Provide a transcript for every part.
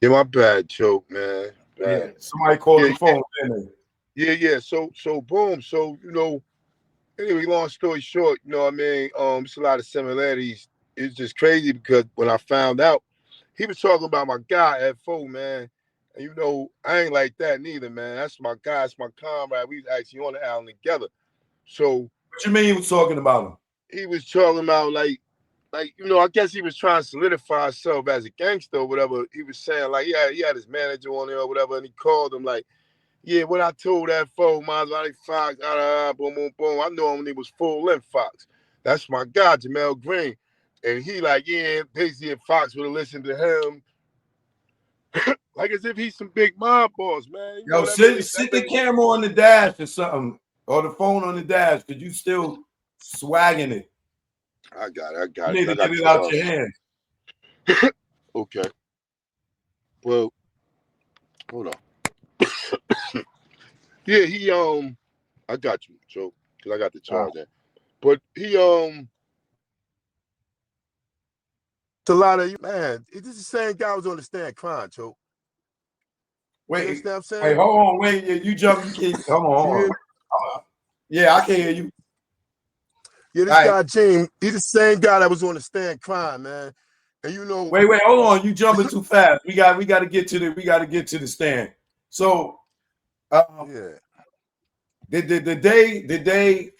Yeah, my bad, choke, man. Yeah, Bad. somebody called Yeah, the phone, didn't yeah. So boom. So anyway, long story short, what I mean, it's a lot of similarities. It's just crazy because when I found out, he was talking about my guy at four, man. And I ain't like that neither, man. That's my guy, it's my comrade. We was actually on the island together. So What you mean he was talking about him? he was talking about I guess he was trying to solidify himself as a gangster or whatever. He was saying like, yeah, he had his manager on there or whatever, and he called him like, yeah, what I told that fool, Maserati Fox, boom, boom, boom. I know him when he was full length Fox. That's my guy, Jamel Green. And he like, yeah, basically if Fox would have listened to him, like as if he's some big mob boss, man. Yo, That made sit the camera on the dash or something, or the phone on the dash, because you still swagging it. I got it, I You got it, need cause to I get got it the out your hands. Okay. Well, hold on. Yeah, I got you, Joe, cause I got the All right. charge in. But it's a lot of man. This is the same guy was on the stand crying, Joe. You Wait, understand what I'm wait, saying? hold on, wait. You jump. You keep. Hold on, hold on. Yeah. Yeah, I can hear you. Yeah, All this right. guy James, he's the same guy that was on the stand crying, man. And Wait, hold on. You jumping too fast. We got to get to the stand. So, yeah. the day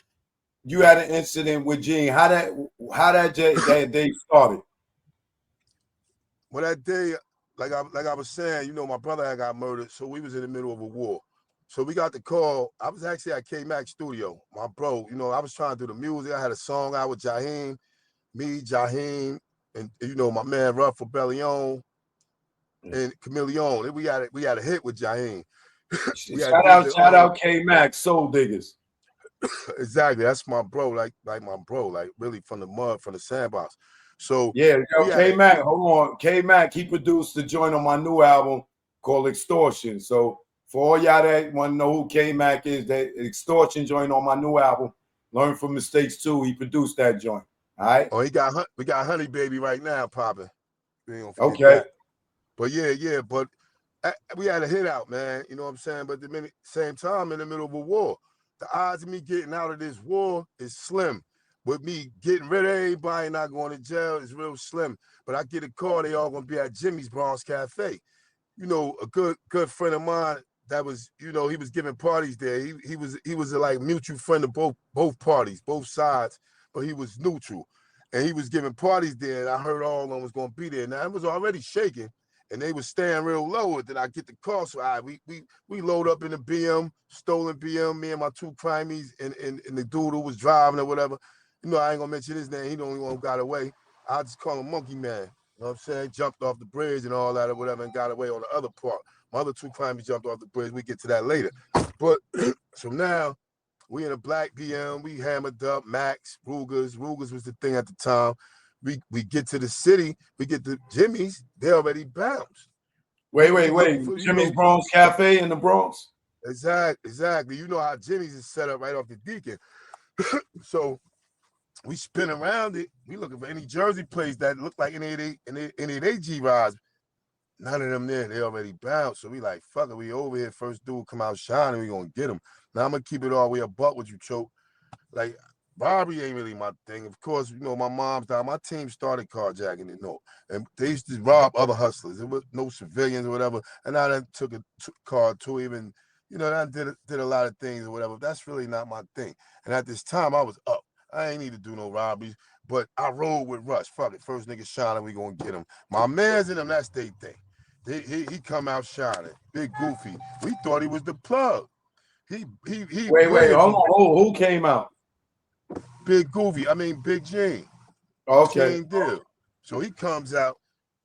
you had an incident with Gene, that day started. Well, that day, like I was saying, my brother had got murdered, so we was in the middle of a war. So we got the call. I was actually at K Mac studio. My bro, I was trying to do the music. I had a song out with Jaheim, me, Jaheim, and my man Ruff Rebellion and Chameleon. We had a hit with Jaheim. We had did the Shout out K Max Soul Diggers. exactly. That's my bro, like my bro, like really from the mud, from the sandbox. So Yeah, we yo, had K a Mac. Hold on, K Mac. He produced the joint on my new album called Extortion. So for all y'all that want to know who K Mac is, that Extortion joint on my new album, Learn from Mistakes too. He produced that joint. All right. we got Honey Baby right now popping. We ain't gonna forget Okay. that. But yeah, but we had a hit out, man. You know what I'm saying? But the same time, in the middle of a war, the odds of me getting out of this war is slim. With me getting rid of everybody, not going to jail, is real slim. But I get a call, they all gonna be at Jimmy's Bronx Cafe. A good friend of mine that was, he was giving parties there. He was a like mutual friend of both parties, both sides, but he was neutral. And he was giving parties there, and I heard all of them was gonna be there. Now it was already shaking, and they was staying real low. And then I get the call, so we load up in the BM, stolen BM, me and my two crimies, and the dude who was driving or whatever. I ain't gonna mention his name. He the only one who got away. I just call him Monkey Man. You know what I'm saying? Jumped off the bridge and all that or whatever and got away on the other part. My other two crimes jumped off the bridge. We get to that later. But so now we in a black BM. We hammered up Max, Rugers. Rugers was the thing at the time. We get to the city. We get to Jimmy's. They already bounced. We looking Wait. for, Jimmy's Bronx Cafe in the Bronx. exactly. You know how Jimmy's is set up right off the Deacon. So we spin around it. We looking for any Jersey place that look like any of they G rides. None of them there. They already bounced. So we like, fuck it. We over here. First dude come out shining. We gonna get him. Now I'm gonna keep it all the way a buck with you, choke. Like robbery ain't really my thing. Of course, my mom's died. My team started carjacking it, and they used to rob other hustlers. There was no civilians or whatever. And I then took a car to even, that did a lot of things or whatever. That's really not my thing. And at this time, I was up. I ain't need to do no robberies, but I rolled with Rush. Fuck it, first nigga shining, we gonna get him. My man's in them, that's their thing. He come out shining, big goofy. We thought he was the plug. He Wait. blinging Hold from on. Who came out? Big Goofy. I mean Big Gene. Okay. Same deal. So he comes out.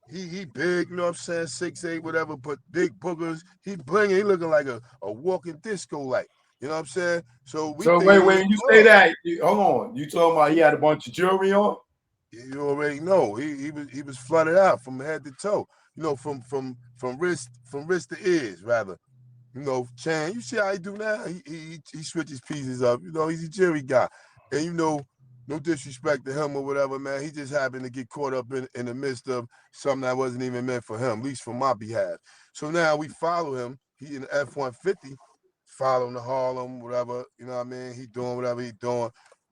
He big, you know what I'm saying, 6'8", whatever, but big boogers. He blinging. He looking like a walking disco light. You know what I'm saying? So we So think he was wait. a When you say plug. that, hold on. You talking about he had a bunch of jewelry on? You already know he was flooded out from head to toe. From wrist to ears rather. Chan. You see how he do now? He switches pieces up. He's a jury guy, and No disrespect to him or whatever, man. He just happened to get caught up in the midst of something that wasn't even meant for him, at least for my behalf. So now we follow him. He in the F-150, following the Harlem, whatever. You know what I mean? He doing whatever he doing.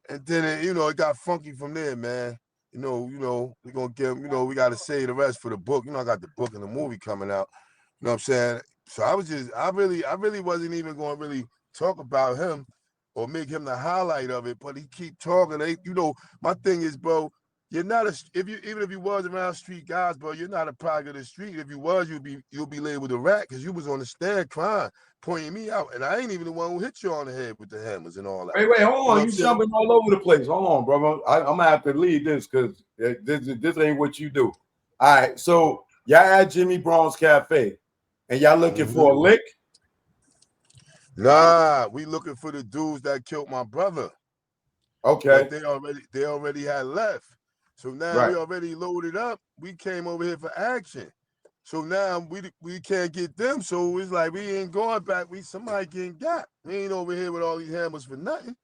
And then, it got funky from there, man. We're going to give him, we got to say the rest for the book. I got the book and the movie coming out. You know what I'm saying? So I really wasn't even going to really talk about him or make him the highlight of it, but he keep talking. My thing is, bro, you're not even if you was around street guys, bro, you're not a product of the street. If you was, you'll be labeled a rat because you was on the stand crying, pointing me out, and I ain't even the one who hit you on the head with the hammers and all that. Wait, hold You know on, you jumping all over the place. Hold on, brother. I'm gonna have to leave this because this ain't what you do. All right, so y'all at Jimmy Brown's Cafe, and y'all looking for a lick. Nah, we looking for the dudes that killed my brother. Okay. But they already had left. So now we already loaded up. We came over here for action. So now we can't get them. So it's like we ain't going back. Somebody getting got. We ain't over here with all these hammers for nothing.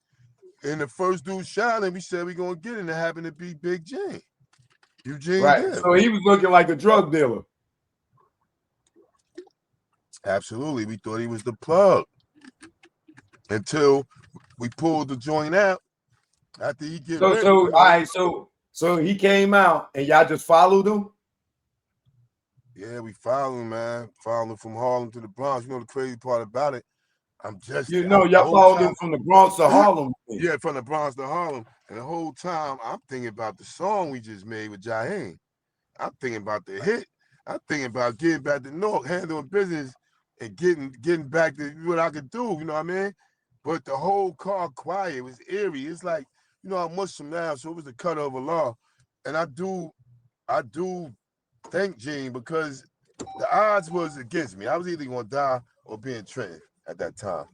And the first dude shining, we said we gonna get it, and it happened to be Big J. Eugene did. So he was looking like a drug dealer. Absolutely. We thought he was the plug. Until we pulled the joint out. After he get ripped, all right, so he came out and y'all just followed him? Yeah, we followed him, man. Followed him from Harlem to the Bronx. The crazy part about it, y'all followed him from the Bronx to Harlem. Yeah, from the Bronx to Harlem. And the whole time I'm thinking about the song we just made with Jaheim. I'm thinking about the hit. I'm thinking about getting back to New York, handling business, and getting back to what I could do, you know what I mean? But the whole car quiet, it was eerie. It's like, I'm Muslim now, so it was the cut of Allah. And I do thank Gene because the odds was against me. I was either gonna die or be in Trenton at that time.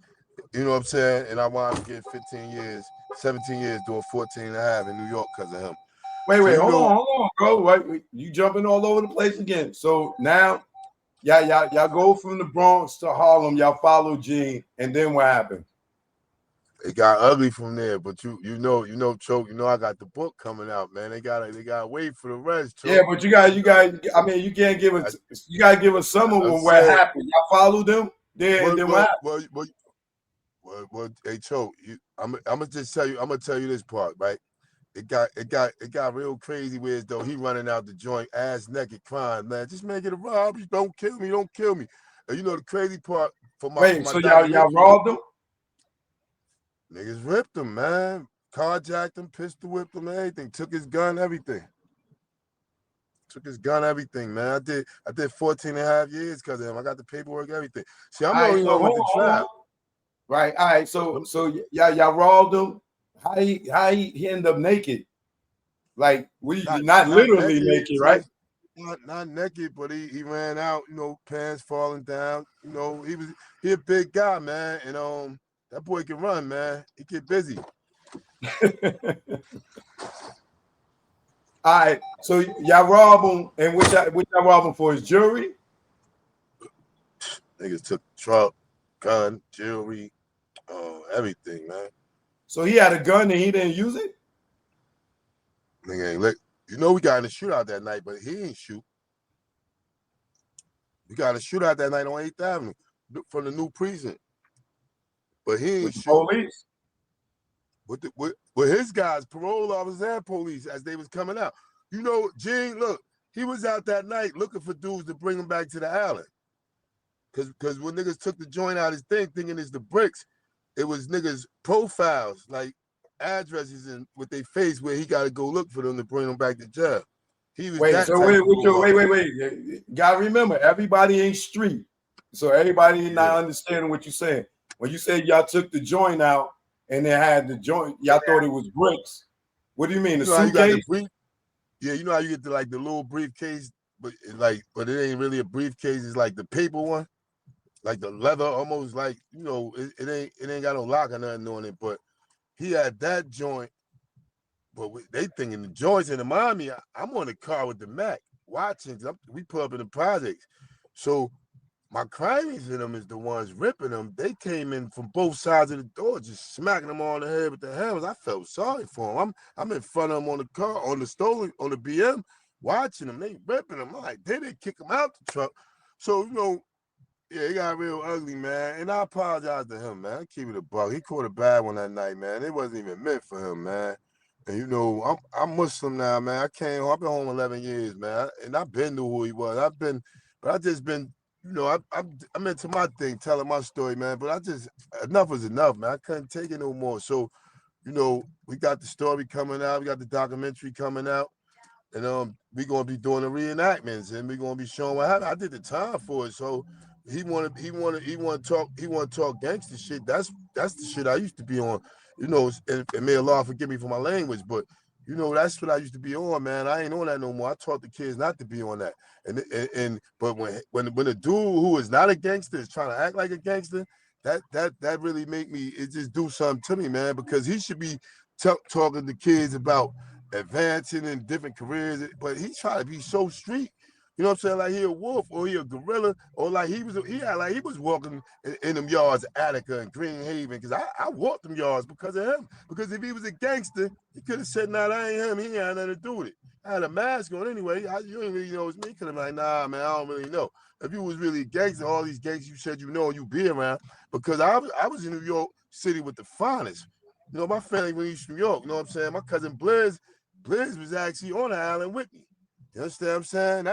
You know what I'm saying? And I wound up getting 15 years, 17 years doing 14 and a half in New York because of him. Wait, hold on, bro. Wait, you jumping all over the place again. So now y'all go from the Bronx to Harlem, y'all follow Gene, and then what happened? It got ugly from there, but Choke, I got the book coming out, man. They gotta wait for the rest, Choke. Yeah, but you guys, I mean, you can't give us, you gotta give us some of what happened. Y'all followed them, then what happened? Well, hey, Choke, I'm gonna just tell you, I'm gonna tell you this part, right? It got real crazy where as though he running out the joint ass naked crying, man. Just make it a robbery. Don't kill me. And the crazy part for my so y'all robbed them? Niggas ripped him, man. Carjacked him, pistol whipped him, everything. Took his gun, everything. Man. I did 14 and a half years because of him. I got the paperwork, everything. See, I'm the only one with the trap. Right. All right. So y'all robbed him. How he ended up naked? Like not literally naked, right? Not naked, but he ran out, pants falling down. He a big guy, man. And that boy can run, man. He get busy. All right, so y'all rob him, and what y'all rob him for? His jewelry? Niggas took truck, gun, jewelry, everything, man. So he had a gun and he didn't use it? Nigga ain't lick. We got in a shootout that night, but he ain't shoot. We got in a shootout that night on 8th Avenue from the new precinct. But he ain't shoot. Police? With his guys, parole officers and police as they was coming out. Gene, look, he was out that night looking for dudes to bring him back to the island. Because when niggas took the joint out his thing, thinking it's the bricks, it was niggas' profiles, like addresses and with their face where he got to go look for them to bring them back to jail. He was wait. Gotta remember, everybody ain't street, so everybody not understanding what you're saying. When you say y'all took the joint out and they had the joint, y'all thought it was bricks. What do you mean? The suitcase? Yeah, you know how you get the little briefcase, but it ain't really a briefcase. It's like the paper one, like the leather, almost like it ain't got no lock or nothing on it. But he had that joint. But they thinking the joints in Miami. I'm on the car with the Mac watching. We pull up in the projects, so my crimies in them is the ones ripping them. They came in from both sides of the door, just smacking them on the head with the hammers. I felt sorry for them. I'm in front of them on the car, on the stolen, on the BM, watching them. They ripping them. I'm like, they didn't kick them out the truck. So, yeah, it got real ugly, man. And I apologize to him, man. I keep it a buck. He caught a bad one that night, man. It wasn't even meant for him, man. And I'm Muslim now, man. I've been home 11 years, man. And I've been to who he was. But I just been, I'm into my thing, telling my story, man. But enough was enough, man. I couldn't take it no more. So, we got the story coming out. We got the documentary coming out. And we're gonna be doing the reenactments, and we're gonna be showing what happened. I did the time for it, so he want to talk gangster shit. That's the shit I used to be on, and may Allah forgive me for my language, but that's what I used to be on, man. I ain't on that no more. I taught the kids not to be on that. But when a dude who is not a gangster is trying to act like a gangster, that really make me, it just do something to me, man, because he should be talking to kids about advancing in different careers, but he tried to be so street. You know what I'm saying? Like he a wolf or he a gorilla, or like he was walking in them yards of Attica and Green Haven, because I walked them yards because of him. Because if he was a gangster, he could have said, nah, that ain't him. He ain't had nothing to do with it. I had a mask on anyway. You ain't really know it's me. Could have been like, nah, man, I don't really know. If you was really a gangster, all these gangsters you said you be around, because I was in New York City with the finest. My family from East New York. You know what I'm saying? My cousin Blizz was actually on the island with me. You understand what I'm saying?